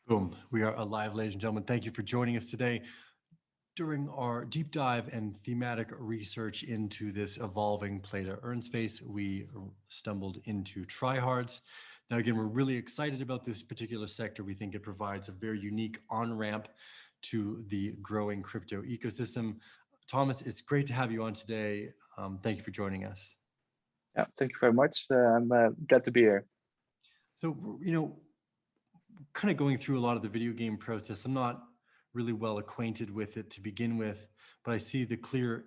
Boom. We are alive, ladies and gentlemen. Thank you for joining us today during our deep dive and thematic research into this evolving play-to-earn space. We stumbled into Tryhards. Now, again, we're really excited about this particular sector. We think it provides a very unique on-ramp to the growing crypto ecosystem. Thomas, it's great to have you on today. Thank you for joining us. Yeah, thank you very much. I'm glad to be here. So, kind of going through a lot of the video game process. I'm not really well acquainted with it to begin with, but I see the clear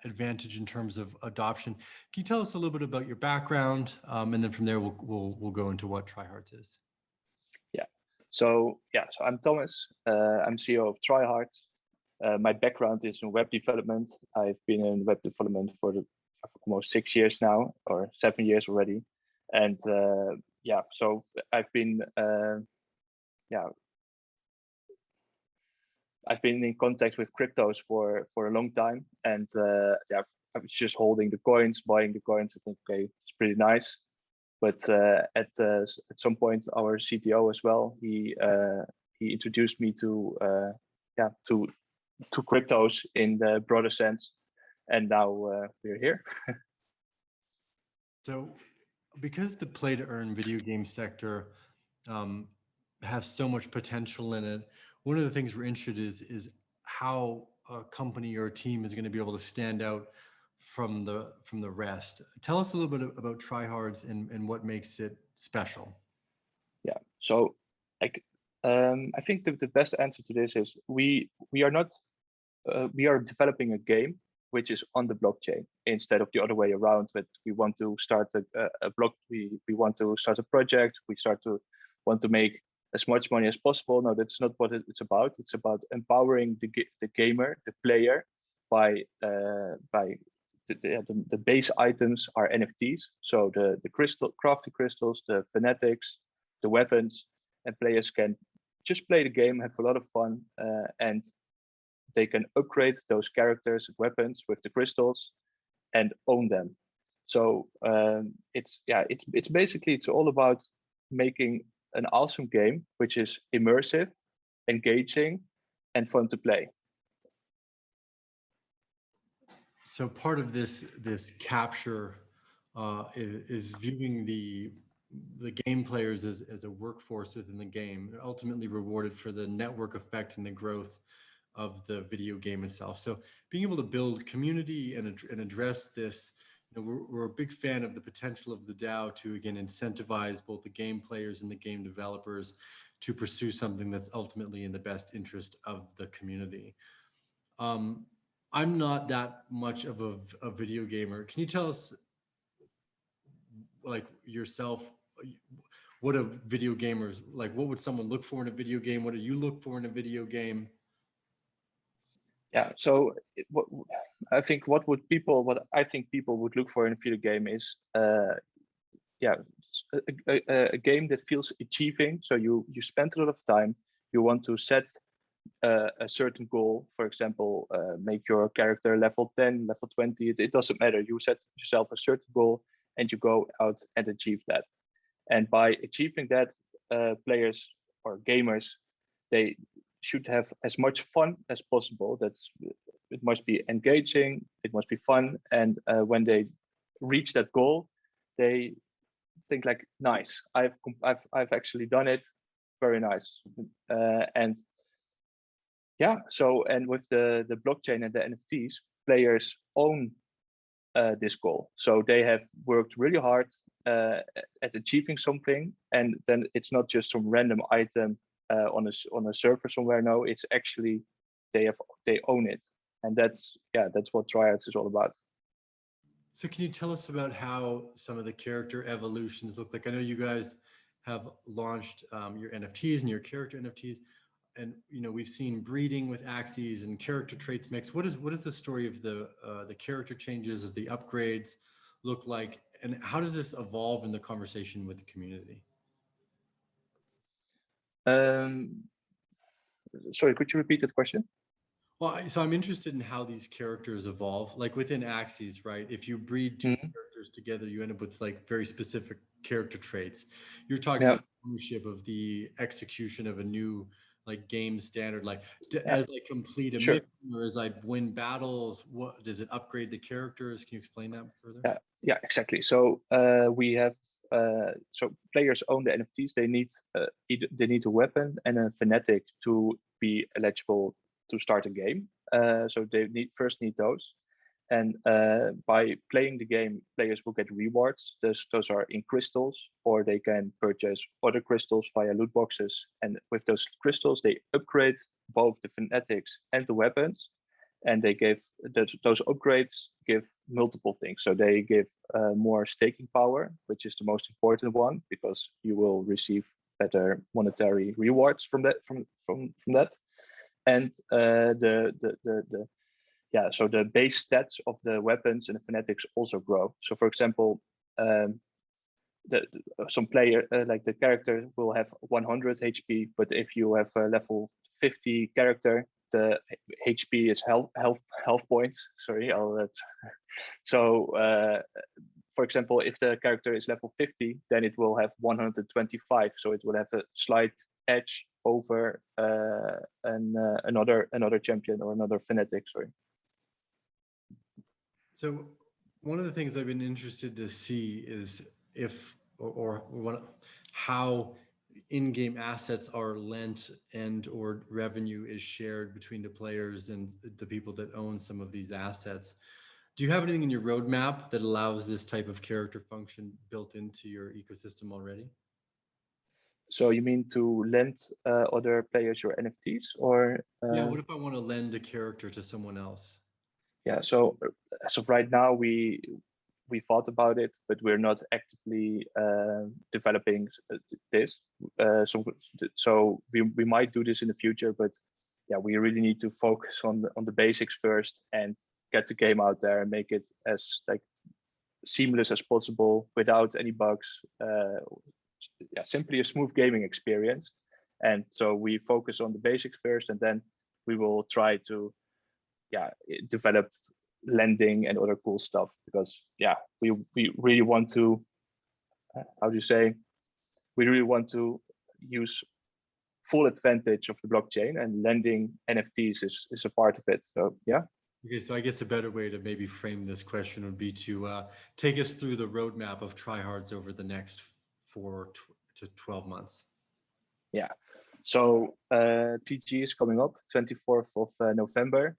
advantage in terms of adoption. Can you tell us a little bit about your background, and then from there we'll go into what Tryhards is? So I'm Thomas. I'm CEO of Tryhards. My background is in web development. I've been in web development for almost 6 years now, or 7 years already, and so I've been I've been in contact with cryptos for a long time, and I was just holding the coins, buying the coins. I think, okay, it's pretty nice, but at some point, our CTO as well, he introduced me to cryptos in the broader sense, and now we're here. So, because the play-to-earn video game sector has so much potential in it, one of the things we're interested in is how a company or a team is going to be able to stand out from the rest. Tell us a little bit about Tryhards and what makes it special. Yeah, so I think the best answer to this is we are developing a game which is on the blockchain instead of the other way around. But we want to start we want to start a project. We want to make as much money as possible. No, that's not what it's about. It's about empowering the gamer, the player, by the base items are NFTs. So the crafty crystals, the fanatics, the weapons, and players can just play the game, have a lot of fun, and they can upgrade those characters and weapons with the crystals and own them. So it's basically, it's all about making an awesome game which is immersive, engaging, and fun to play. So part of this capture is viewing the game players as a workforce within the game. They're ultimately rewarded for the network effect and the growth of the video game itself. So being able to build community and address this, we're a big fan of the potential of the DAO to, again, incentivize both the game players and the game developers to pursue something that's ultimately in the best interest of the community. I'm not that much of a video gamer. Can you tell us, like, yourself, what a video gamer's like? What would someone look for in a video game? What do you look for in a video game? Yeah, so what I think people would look for in a video game is a game that feels achieving. So you spend a lot of time. You want to set a certain goal. For example, make your character level 10, level 20. It doesn't matter. You set yourself a certain goal and you go out and achieve that. And by achieving that, players or gamers, they should have as much fun as possible. It must be engaging, it must be fun, and when they reach that goal, they think like, nice, I've actually done it, very nice. And with the blockchain and the NFTs, players own this goal, so they have worked really hard at achieving something, and then it's not just some random item on a server somewhere. No, it's actually they own it, and that's what Tryhards is all about. So can you tell us about how some of the character evolutions look like? I know you guys have launched your NFTs and your character NFTs, and we've seen breeding with axes and character traits mix. What is the story of the character changes, of the upgrades look like, and how does this evolve in the conversation with the community? Sorry, could you repeat that question? Well, so I'm interested in how these characters evolve, like within axes, right? If you breed two characters together, you end up with like very specific character traits. You're talking about ownership of the execution of a new like game standard? Like Yeah, as I complete a sure. mission or as I win battles, what does it upgrade the characters? Can you explain that further? Yeah, exactly. So we have so players own the NFTs. They need they need a weapon and a fanatic to be eligible to start a game. So they first need those. And by playing the game, players will get rewards. Those are in crystals, or they can purchase other crystals via loot boxes. And with those crystals, they upgrade both the fanatics and the weapons. And they give those upgrades give multiple things. So they give more staking power, which is the most important one, because you will receive better monetary rewards from that. From that, and the yeah, so the base stats of the weapons and the fanatics also grow. So for example, some player like the character will have 100 HP, but if you have a level 50 character, the HP is health points. Sorry, so for example, if the character is level 50, then it will have 125, so it will have a slight edge over another champion or another fanatic. Sorry. So one of the things I've been interested to see is if how in-game assets are lent and or revenue is shared between the players and the people that own some of these assets. Do you have anything in your roadmap that allows this type of character function built into your ecosystem already? So you mean to lend other players your NFTs, or Yeah, what if I want to lend a character to someone else? yeah? So as of right now, we thought about it, but we're not actively developing this. So we might do this in the future, but yeah, we really need to focus on the basics first and get the game out there and make it as like seamless as possible without any bugs. Yeah, simply a smooth gaming experience. And so we focus on the basics first, and then we will try to develop lending and other cool stuff, because yeah, we really want to how do you say we really want to use full advantage of the blockchain, and lending NFTs is a part of it. So yeah. Okay, so I guess a better way to maybe frame this question would be to take us through the roadmap of Tryhards over the next 4 to 12 months. Yeah. So TG is coming up 24th of November.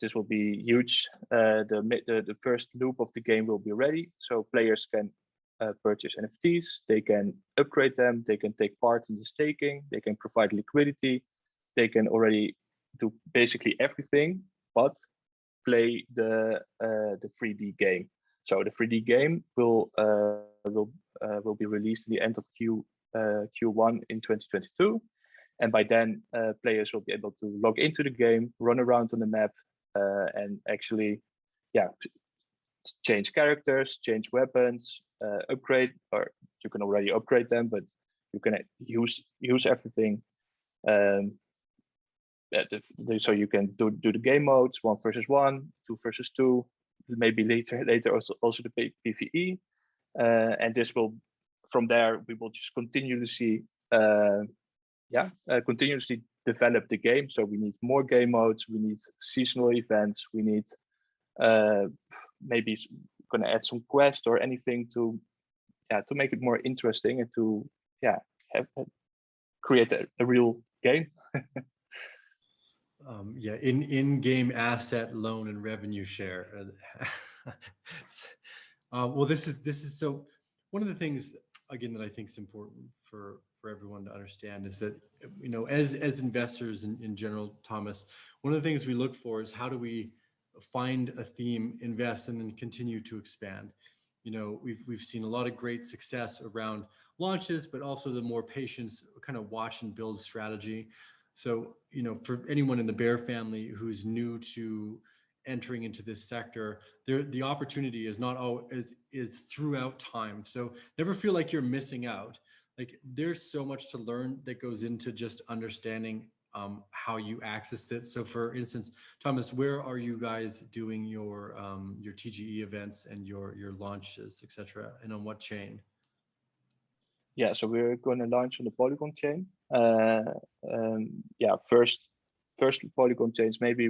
This will be huge. The first loop of the game will be ready, so players can purchase NFTs. They can upgrade them. They can take part in the staking. They can provide liquidity. They can already do basically everything, but play the 3D game. So the 3D game will be released at the end of Q1 in 2022, and by then players will be able to log into the game, run around on the map, and actually, yeah, change characters, change weapons, upgrade, or you can already upgrade them, but you can use everything. So you can do the game modes, 1 versus 1, 2 versus 2, maybe later also the PvE, and this will, from there we will just continuously continuously develop the game. So we need more game modes, we need seasonal events, we need maybe gonna add some quest or anything to make it more interesting and to create a real game. Yeah, in-game asset loan and revenue share. Well, this is so one of the things again that I think is important for everyone to understand is that as investors in general, Thomas, one of the things we look for is how do we find a theme, invest, and then continue to expand. We've seen a lot of great success around launches, but also the more patience kind of watch and build strategy. So, for anyone in the Bear family who's new to entering into this sector, the opportunity is not always is throughout time. So never feel like you're missing out. Like there's so much to learn that goes into just understanding how you access it. So for instance, Thomas, where are you guys doing your TGE events and your launches, etc., and on what chain? Yeah, so we're going to launch on the Polygon chain. Yeah, first Polygon chains, maybe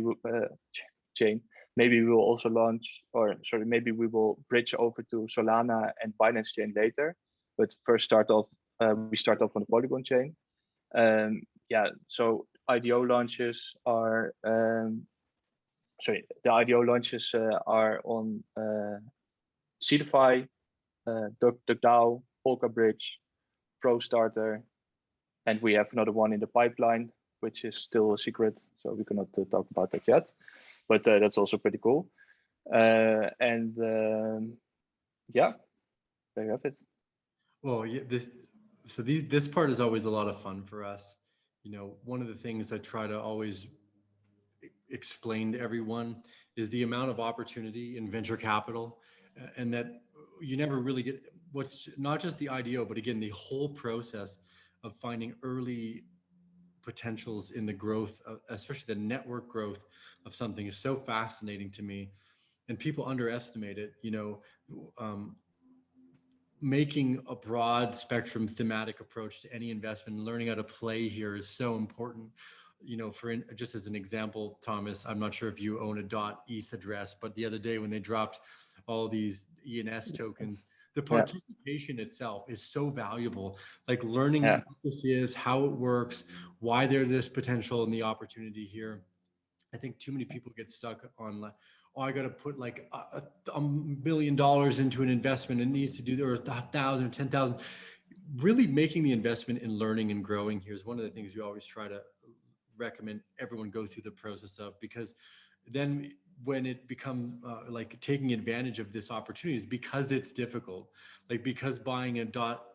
chain. Maybe we will also launch, or sorry, maybe we will bridge over to Solana and Binance chain later. But first, we start off on the Polygon chain. Yeah, so IDO launches are the IDO launches are on Seedify, DuckDAO, Polka Bridge, ProStarter, and we have another one in the pipeline, which is still a secret, so we cannot talk about that yet. But that's also pretty cool. Yeah, there you have it. Well, yeah, this part is always a lot of fun for us. You know, one of the things I try to always explain to everyone is the amount of opportunity in venture capital, and that you never really get what's not just the IDO, but again, the whole process of finding early potentials in the growth of, especially the network growth of something, is so fascinating to me, and people underestimate it. You know, making a broad spectrum thematic approach to any investment and learning how to play here is so important. You know, just as an example, Thomas, I'm not sure if you own a .eth address, but the other day when they dropped all these ENS tokens, the participation itself is so valuable. Like learning what this is, how it works, why there's this potential and the opportunity here. I think too many people get stuck on like, oh, I got to put like $1 million into an investment. It needs to do, or 1,000 or 10,000. Really making the investment in learning and growing here is one of the things we always try to recommend everyone go through the process of, because then when it becomes like taking advantage of this opportunity is because it's difficult, like because buying a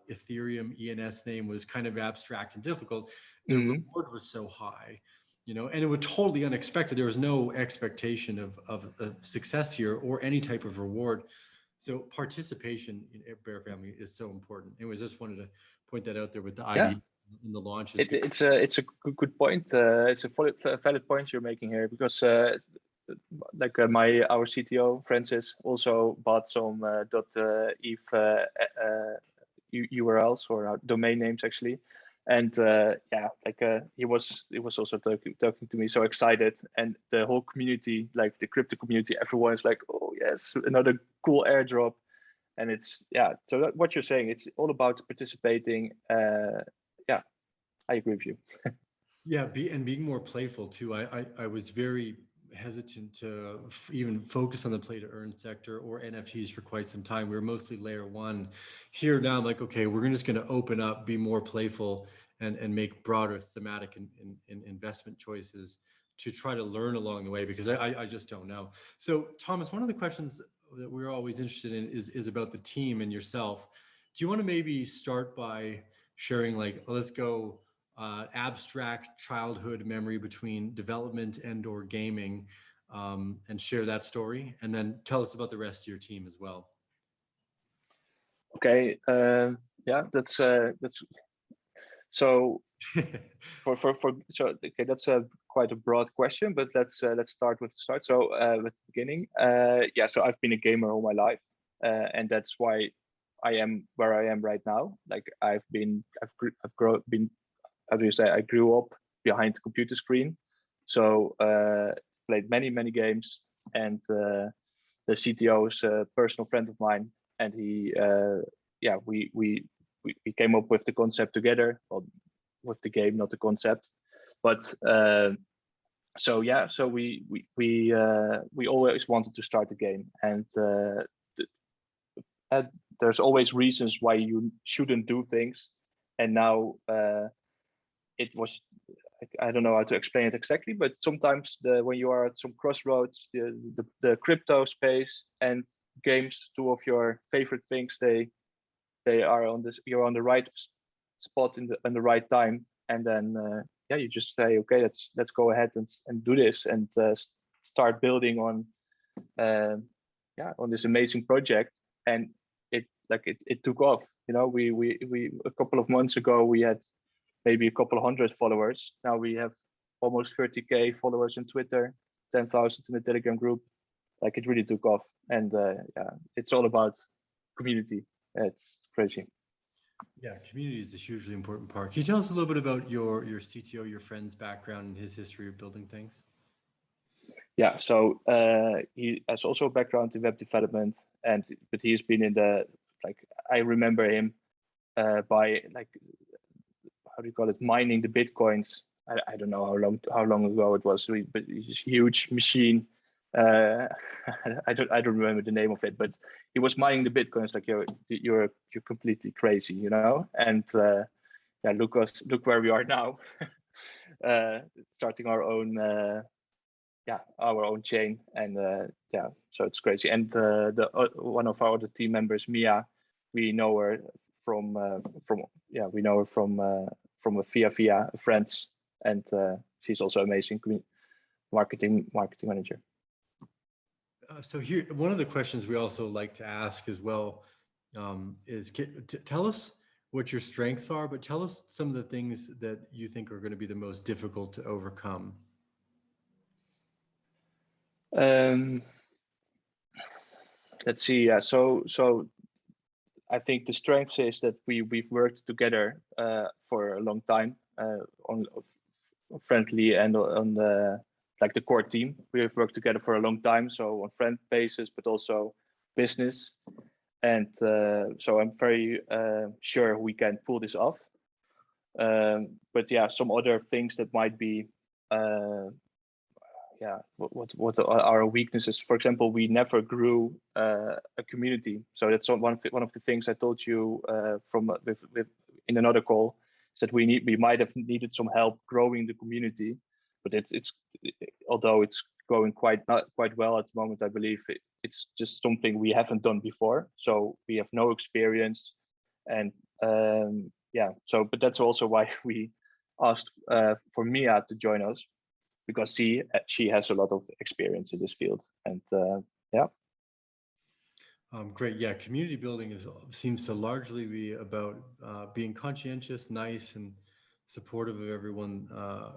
ethereum ENS name was kind of abstract and difficult, the reward was so high, you know, and it was totally unexpected. There was no expectation of success here or any type of reward. So participation in Bear Family is so important. Anyways, just wanted to point that out there with the ID in the launches. It's a good point. It's a valid point you're making here, because like our CTO Francis also bought some .eth URLs or domain names actually, and yeah, like he was also talking to me, so excited, and the whole community, like the crypto community, everyone is like, oh yes, another cool airdrop. And it's, yeah, so what you're saying, it's all about participating. Yeah, I agree with you. Yeah, being more playful too. I was very hesitant to even focus on the play to earn sector or NFTs for quite some time. We were mostly layer one. Here now I'm like, okay, we're just going to open up, be more playful, and make broader thematic and investment choices to try to learn along the way, because I just don't know. So Thomas, one of the questions that we're always interested in is about the team and yourself. Do you want to maybe start by sharing, like, let's go abstract childhood memory between development and or gaming, and share that story, and then tell us about the rest of your team as well. Okay, yeah, that's so so okay, that's a quite a broad question, but let's start with the start. So with the beginning, yeah, so I've been a gamer all my life, and that's why I am where I am right now. Like I've been how do you say, I grew up behind the computer screen, so played many games, and the CTO is a personal friend of mine, and he yeah, we came up with the concept together, well, with the game, not the concept, but so yeah, so we always wanted to start a game, and there's always reasons why you shouldn't do things, and now it was, I don't know how to explain it exactly, but sometimes when you are at some crossroads, the crypto space and games, two of your favorite things, they are on this, you're on the right spot in the right time, and then yeah, you just say, okay, let's go ahead and do this, and start building on yeah, on this amazing project. And it took off, you know. We a couple of months ago we had maybe a couple of hundred followers. Now we have almost 30K followers on Twitter, 10,000 in the Telegram group. Like it really took off, and yeah, it's all about community. It's crazy. Yeah, community is a hugely important part. Can you tell us a little bit about your CTO, your friend's background and his history of building things? Yeah, so he has also a background in web development, and but he's been in the like I remember him by like how do you call it, mining the bitcoins. I don't know how long ago it was, but it's a huge machine. Uh, I don't remember the name of it, but he was mining the bitcoins like you're completely crazy, you know. And yeah, look where we are now, uh, starting our own yeah, our own chain, and yeah, so it's crazy. And the one of our other team members, Mia, we know her from yeah, we know her from a via friends, and she's also amazing marketing manager. So here, one of the questions we also like to ask as well is, tell us what your strengths are, but tell us some of the things that you think are going to be the most difficult to overcome. Um, let's see. Yeah, so I think the strength is that we've worked together for a long time on friendly and on the like the core team. We have worked together for a long time, so on friend basis, but also business. And so I'm very sure we can pull this off. But yeah, some other things that might be yeah, what are our weaknesses? For example, we never grew a community, so that's one of the things I told you from with in another call, is that we might have needed some help growing the community, but it's although it's going not quite well at the moment, I believe it's just something we haven't done before, so we have no experience, and yeah, so but that's also why we asked for Mia to join us, because she has a lot of experience in this field, and yeah. Great. Yeah, community building seems to largely be about being conscientious, nice, and supportive of everyone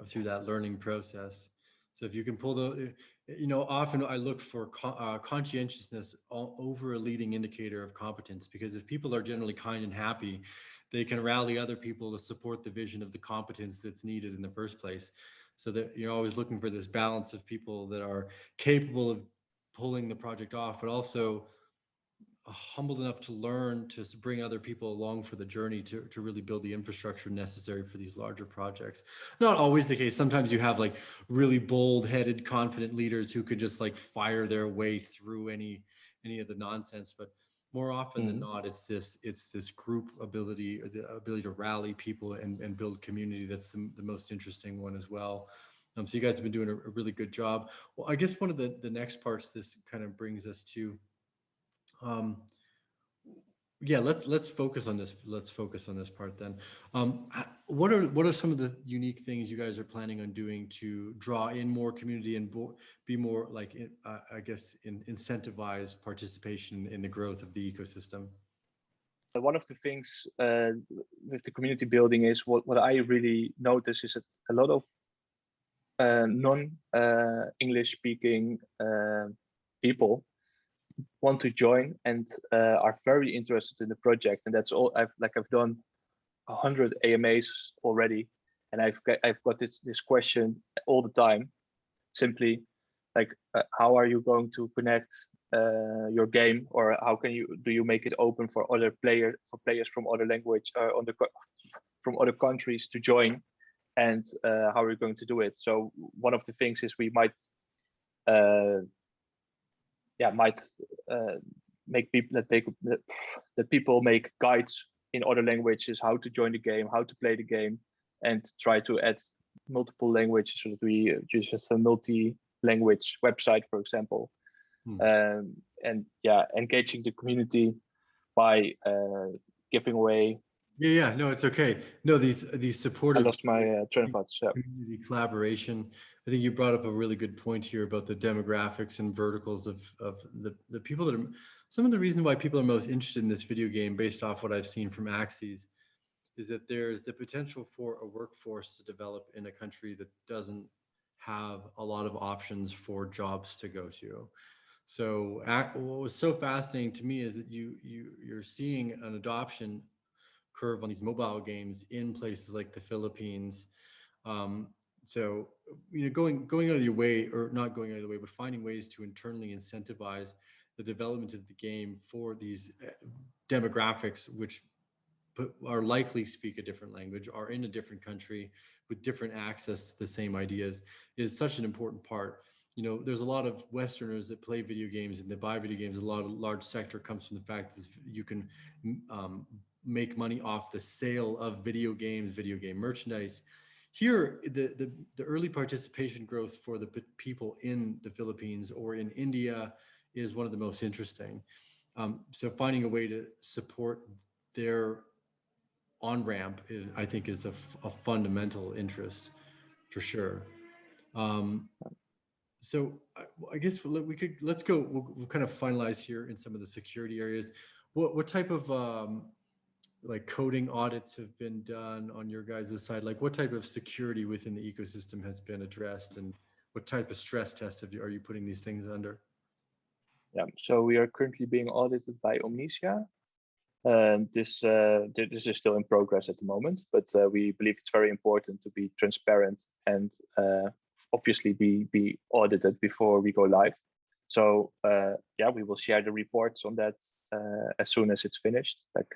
through that learning process. So if you can pull often I look for conscientiousness over a leading indicator of competence, because if people are generally kind and happy, they can rally other people to support the vision of the competence that's needed in the first place. So that you're always looking for this balance of people that are capable of pulling the project off, but also humbled enough to learn to bring other people along for the journey to really build the infrastructure necessary for these larger projects. Not always the case. Sometimes you have like really bold headed, confident leaders who could just like fire their way through any of the nonsense. But more often than not, it's this group ability, or the ability to rally people and build community, that's the most interesting one as well. So you guys have been doing a really good job. Well, I guess one of the next parts this kind of brings us to, um, yeah, let's focus on this. Let's focus on this part then. What are some of the unique things you guys are planning on doing to draw in more community and be more like, I guess, incentivize participation in the growth of the ecosystem? One of the things with the community building is what I really notice is that a lot of non English speaking people want to join and are very interested in the project, and that's all. I've done 100 AMAs already, and I've got this question all the time. Simply, like, how are you going to connect your game, or how can you make it open for players from other language from other countries to join, and how are you going to do it? So one of the things is we might uh, yeah, might uh, make people that people make guides in other languages how to join the game, how to play the game, and try to add multiple languages so that we just have a multi-language website, for example. Hmm. And yeah, engaging the community by giving away. Yeah, no, it's okay. No, these I supportive lost my train of thoughts. Yeah. community collaboration. I think you brought up a really good point here about the demographics and verticals of the people that are some of the reason why people are most interested in this video game, based off what I've seen from Axes, is that there's the potential for a workforce to develop in a country that doesn't have a lot of options for jobs to go to. So what was so fascinating to me is that you're seeing an adoption curve on these mobile games in places like the Philippines. Um, so, going out of your way, or not going out of the way, but finding ways to internally incentivize the development of the game for these demographics, which are likely speak a different language, are in a different country with different access to the same ideas, is such an important part. There's a lot of Westerners that play video games and that buy video games. A lot of large sector comes from the fact that you can make money off the sale of video games, video game merchandise. Here, the early participation growth for the people in the Philippines or in India is one of the most interesting. So finding a way to support their on ramp, I think, is a fundamental interest for sure. So I guess let's go. We'll kind of finalize here in some of the security areas. What type of like coding audits have been done on your guys' side? Like what type of security within the ecosystem has been addressed, and what type of stress tests are you putting these things under? Yeah, so we are currently being audited by Omnicia. This is still in progress at the moment, but we believe it's very important to be transparent and obviously be audited before we go live. So yeah, we will share the reports on that as soon as it's finished. Like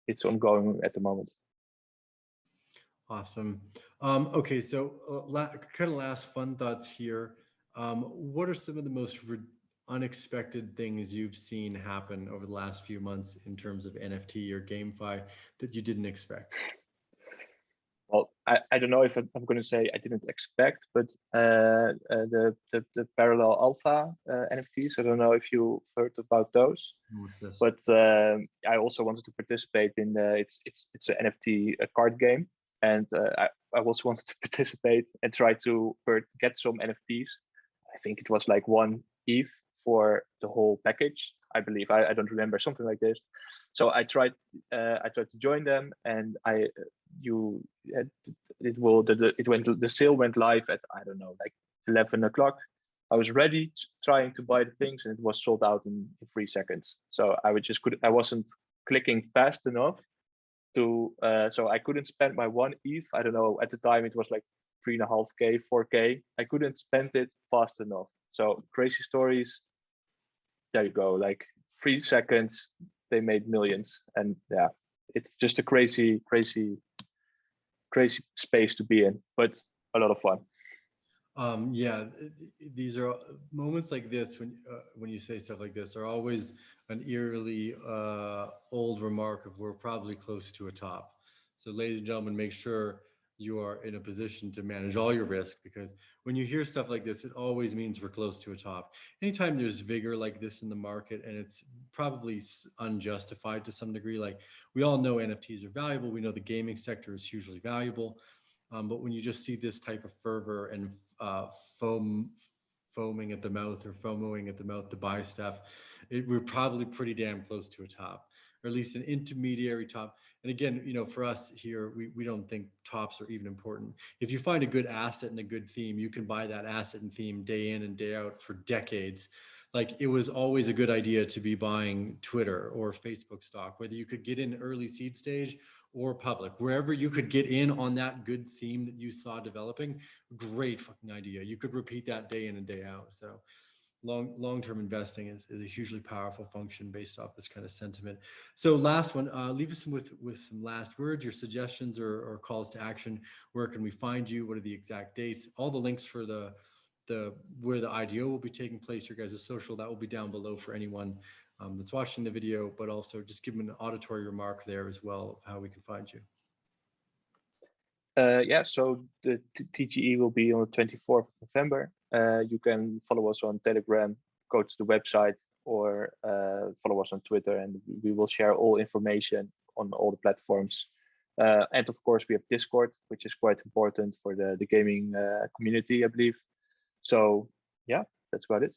it's ongoing at the moment. Awesome. Okay, so kind of last fun thoughts here. What are some of the most unexpected things you've seen happen over the last few months in terms of NFT or GameFi that you didn't expect? Well, I don't know if I'm going to say I didn't expect, but the parallel alpha NFTs. I don't know if you heard about those. What's this? But I also wanted to participate in it's an NFT card game, and I also wanted to participate and try to get some NFTs. I think it was like 1 ETH for the whole package. I believe I don't remember, something like this. So I tried to join them, and the sale went live at, I don't know, like 11 o'clock. I was ready trying to buy the things, and it was sold out in 3 seconds. So I wasn't clicking fast enough to so I couldn't spend my 1 ETH. I don't know, at the time it was like 3.5K, 4K. I couldn't spend it fast enough. So crazy stories. There you go. Like 3 seconds, they made millions. And yeah, it's just a crazy space to be in, but a lot of fun. Yeah, these are moments like this when you say stuff like this are always an eerily old remark of we're probably close to a top. So, ladies and gentlemen, make sure you are in a position to manage all your risk, because when you hear stuff like this, it always means we're close to a top. Anytime there's vigor like this in the market, and it's probably unjustified to some degree, like we all know NFTs are valuable, we know the gaming sector is hugely valuable. But when you just see this type of fervor and foaming at the mouth or FOMOing at the mouth to buy stuff, we're probably pretty damn close to a top, or at least an intermediary top. And again, for us here, we don't think tops are even important. If you find a good asset and a good theme, you can buy that asset and theme day in and day out for decades. Like it was always a good idea to be buying Twitter or Facebook stock, whether you could get in early seed stage or public, wherever you could get in on that good theme that you saw developing. Great fucking idea. You could repeat that day in and day out. So long-term investing is a hugely powerful function based off this kind of sentiment. So last one, leave us with some last words, your suggestions or calls to action. Where can we find you? What are the exact dates? All the links for where the IDO will be taking place, your guys' social, that will be down below for anyone that's watching the video, but also just give them an auditory remark there as well of how we can find you. Yeah, so the TGE will be on the 24th of November. You can follow us on Telegram, go to the website, or follow us on Twitter, and we will share all information on all the platforms. And of course, we have Discord, which is quite important for the gaming community, I believe. So yeah, that's about it.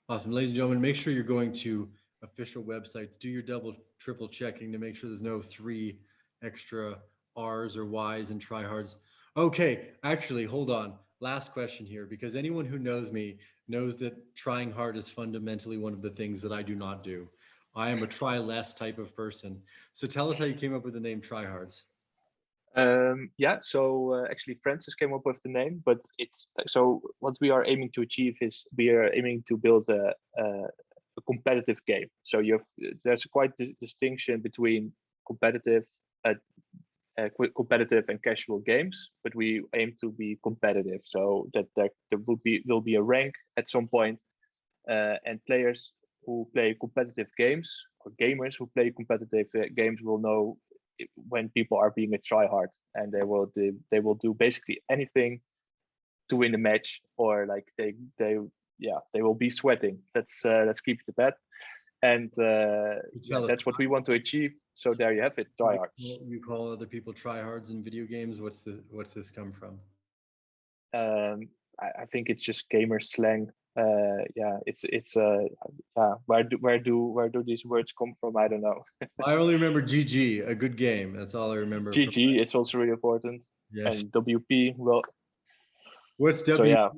Awesome. Ladies and gentlemen, make sure you're going to official websites. Do your double, triple checking to make sure there's no 3 extra R's or Y's in Tryhards. Okay, actually, hold on. Last question here, because anyone who knows me knows that trying hard is fundamentally one of the things that I do not do. I am a try less type of person. So tell us how you came up with the name Tryhards. Yeah, so actually Francis came up with the name, but it's so what we are aiming to achieve is we are aiming to build a competitive game. So there's a quite distinction between competitive competitive and casual games, but we aim to be competitive, so that there will be a rank at some point, and players who play competitive games or gamers who play competitive games will know when people are being a tryhard, and they will do basically anything to win the match, or like they will be sweating. Let's keep it at that. And yeah, that's what we want to achieve. So there you have it, tryhards. You call other people tryhards in video games. What's this come from? I think it's just gamer slang. Yeah, it's where do these words come from? I don't know. I only remember GG, a good game. That's all I remember. GG, it's also really important. Yes. And WP, well. What's WP? So yeah,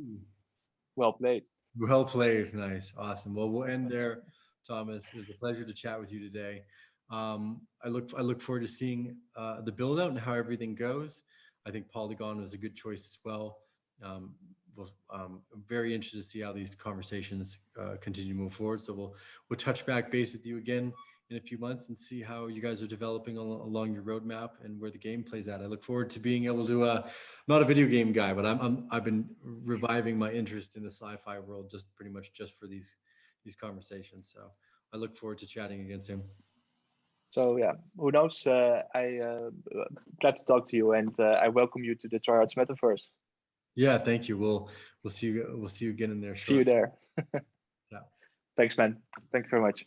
well played. Well played. Nice. Awesome. Well, we'll end there, Thomas. It was a pleasure to chat with you today. I look forward to seeing the build out and how everything goes. I think Polygon was a good choice as well. I'm very interested to see how these conversations continue to move forward. So we'll touch back base with you again in a few months and see how you guys are developing along your roadmap and where the game plays out. I look forward to being able to, not a video game guy, but I've been reviving my interest in the sci-fi world just pretty much just for these conversations. So I look forward to chatting again soon. So yeah, who knows? Glad to talk to you, and I welcome you to the Tryhards Metaverse. Yeah, thank you. We'll see you again in there shortly. See you there. Yeah. Thanks, man. Thank you very much.